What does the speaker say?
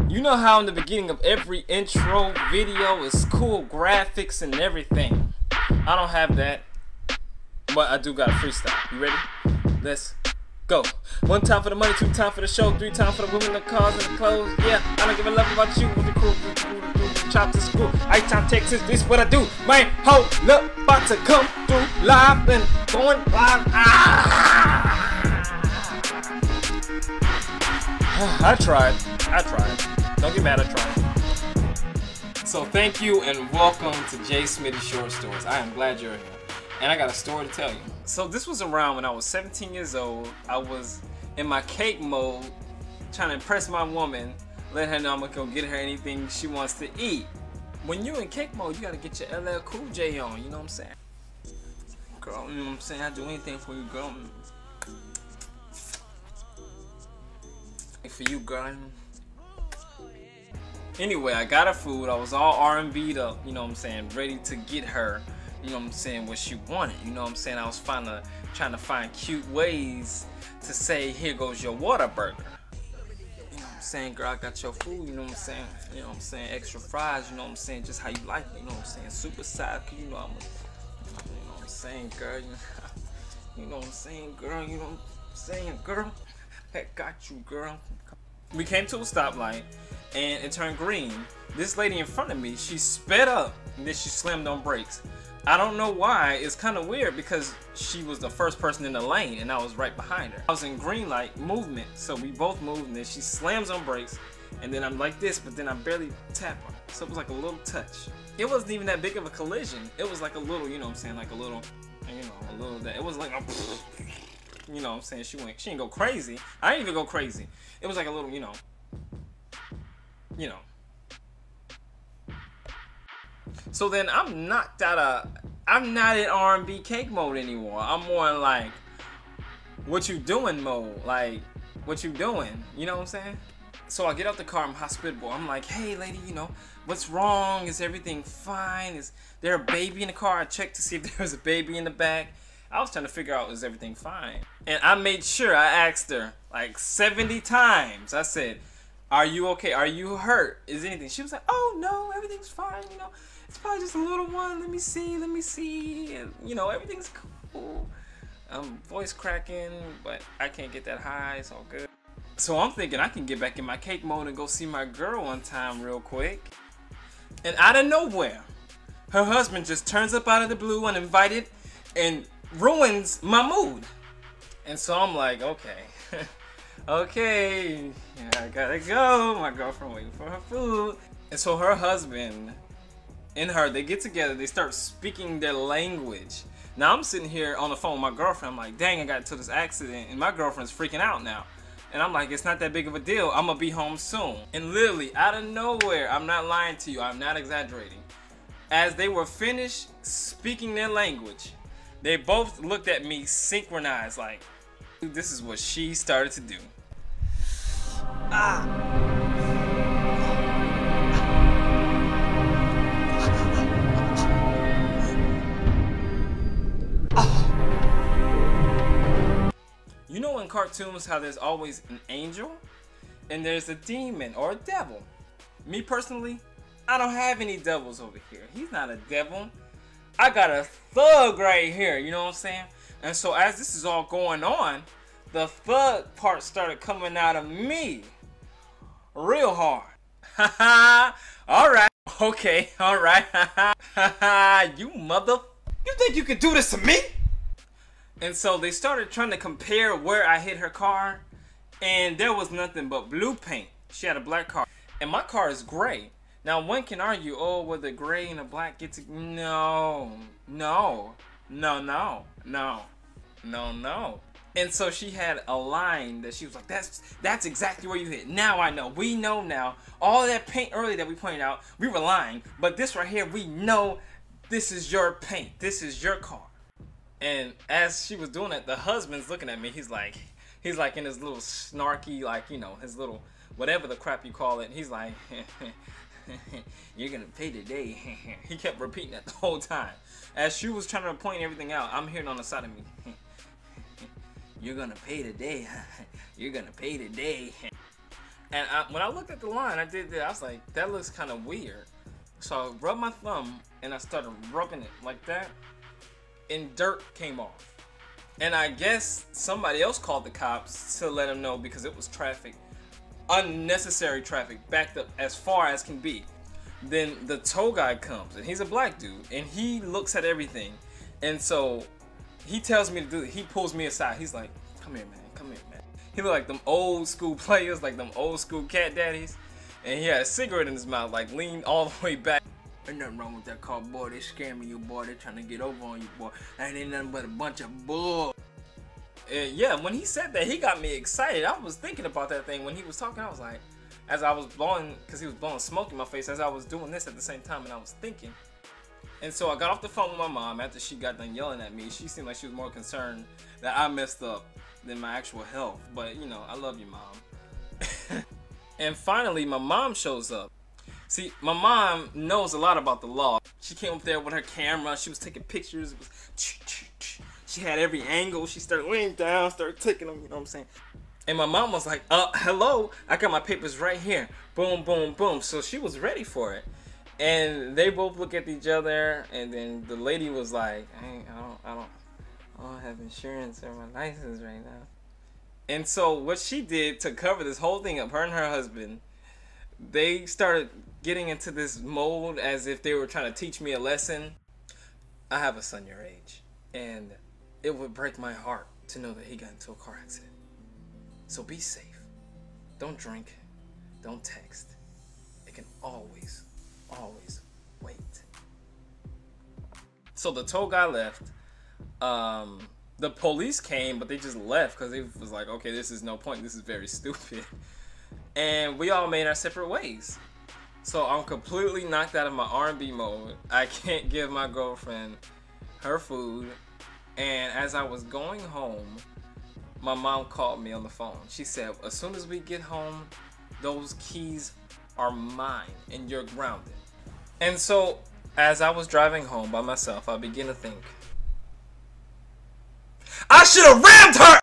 You know how in the beginning of every intro video is cool graphics and everything. I don't have that, but I do got a freestyle. You ready? Let's go. 1 time for the money, 2 time for the show, 3 time for the women, the cars, and the clothes. Yeah, I don't give a love about you with the crew, chop to school. I-Town, Texas, this what I do. Man, hold up, about to come through live and going live. I tried. Don't get mad, I tried. So thank you and welcome to JSmitty Short Stories. I am glad you're here. And I got a story to tell you. So this was around when I was 17 years old. I was in my cake mode, trying to impress my woman, let her know I'm gonna go get her anything she wants to eat. When you're in cake mode, you gotta get your LL Cool J on, you know what I'm saying? Girl, you know what I'm saying? I'd do anything for you, girl. For you, girl. Anyway, I got her food. I was all R&B'd up, you know what I'm saying, ready to get her, you know what I'm saying, what she wanted. You know what I'm saying? I was trying to find cute ways to say, here goes your water burger. You know what I'm saying, girl, I got your food, you know what I'm saying? You know what I'm saying? Extra fries, you know what I'm saying? Just how you like it, you know what I'm saying? Super size, cause you know I'm a, you know what I'm saying, girl? You know what I'm saying, girl? You know what I'm saying, girl? I got you, girl. We came to a stoplight and it turned green. This lady in front of me, she sped up and then she slammed on brakes. I don't know why. It's kind of weird because she was the first person in the lane and I was right behind her. I was in green light movement, so we both moved and then she slams on brakes and then I'm like this, but then I barely tap her. So it was like a little touch. It wasn't even that big of a collision. It was like a little, you know what I'm saying, like a little, you know, a little that. It was like a, you know what I'm saying, she didn't go crazy. I didn't even go crazy. It was like a little, you know. So then I'm knocked out of, I'm not in R&B cake mode anymore. I'm more in like, what you doing mode. Like, what you doing? You know what I'm saying? So I get out the car, I'm hospitable. I'm like, hey lady, you know, what's wrong? Is everything fine? Is there a baby in the car? I checked to see if there was a baby in the back. I was trying to figure out, is everything fine? And I made sure, I asked her like 70 times. I said, are you okay? Are you hurt? Is anything? She was like, oh no, everything's fine, you know. It's probably just a little one. Let me see. And, you know, everything's cool. Voice cracking, but I can't get that high. It's all good. So I'm thinking I can get back in my cake mode and go see my girl one time real quick. And out of nowhere, her husband just turns up out of the blue uninvited and ruins my mood. And so I'm like, okay. Okay, I gotta go. My girlfriend waiting for her food. And so her husband and her, they get together, they start speaking their language. Now I'm sitting here on the phone with my girlfriend. I'm like, dang, I got into this accident and my girlfriend's freaking out now. And I'm like, it's not that big of a deal. I'm gonna be home soon. And literally out of nowhere, I'm not lying to you, I'm not exaggerating. As they were finished speaking their language, they both looked at me synchronized like, this is what she started to do. You know in cartoons how there's always an angel and there's a demon or a devil. Me personally, I don't have any devils over here. He's not a devil. I got a thug right here, you know what I'm saying? And so as this is all going on, the thug part started coming out of me real hard. Haha, alright, okay, alright, haha, you mother, you think you could do this to me? And so they started trying to compare where I hit her car, and there was nothing but blue paint. She had a black car, and my car is gray. Now one can argue, oh, well the gray and the black get to, no. And so she had a line that she was like, that's exactly where you hit. Now I know. We know now. All that paint earlier that we pointed out, we were lying. But this right here, we know this is your paint. This is your car. And as she was doing it, the husband's looking at me. He's like in his little snarky, like, you know, his little, whatever the crap you call it. He's like, you're gonna pay today. He kept repeating that the whole time. As she was trying to point everything out, I'm hearing on the side of me, you're gonna pay today. You're gonna pay today. And when I looked at the line, I did that. I was like, that looks kind of weird. So I rubbed my thumb and I started rubbing it like that, and dirt came off. And I guess somebody else called the cops to let them know because it was traffic, unnecessary traffic, backed up as far as can be. Then the tow guy comes, and he's a black dude, and he looks at everything, and so he tells me to do it. He pulls me aside. He's like, come here, man. Come here, man. He looked like them old school players, like them old school cat daddies. And he had a cigarette in his mouth, like leaned all the way back. Ain't nothing wrong with that car, boy. They scamming you, boy. They trying to get over on you, boy. That ain't nothing but a bunch of bull. And yeah, when he said that, he got me excited. I was thinking about that thing when he was talking. I was like, as I was blowing, because he was blowing smoke in my face, as I was doing this at the same time, and I was thinking. And so I got off the phone with my mom after she got done yelling at me. She seemed like she was more concerned that I messed up than my actual health. But, you know, I love you, Mom. And finally, my mom shows up. See, my mom knows a lot about the law. She came up there with her camera. She was taking pictures. It was she had every angle. She started laying down, started taking them, you know what I'm saying? And my mom was like, hello, I got my papers right here. Boom, boom, boom. So she was ready for it. And they both look at each other, and then the lady was like, I don't have insurance or my license right now. And so what she did to cover this whole thing up, her and her husband, they started getting into this mode as if they were trying to teach me a lesson. I have a son your age, and it would break my heart to know that he got into a car accident. So be safe. Don't drink. Don't text. It can always wait. So the tow guy left. The police came, but they just left because it was like, okay, this is no point. This is very stupid. And we all made our separate ways. So I'm completely knocked out of my R&B mode. I can't give my girlfriend her food. And as I was going home, my mom called me on the phone. She said, as soon as we get home, those keys are mine and you're grounded. And so as I was driving home by myself, I began to think, I should have rammed her!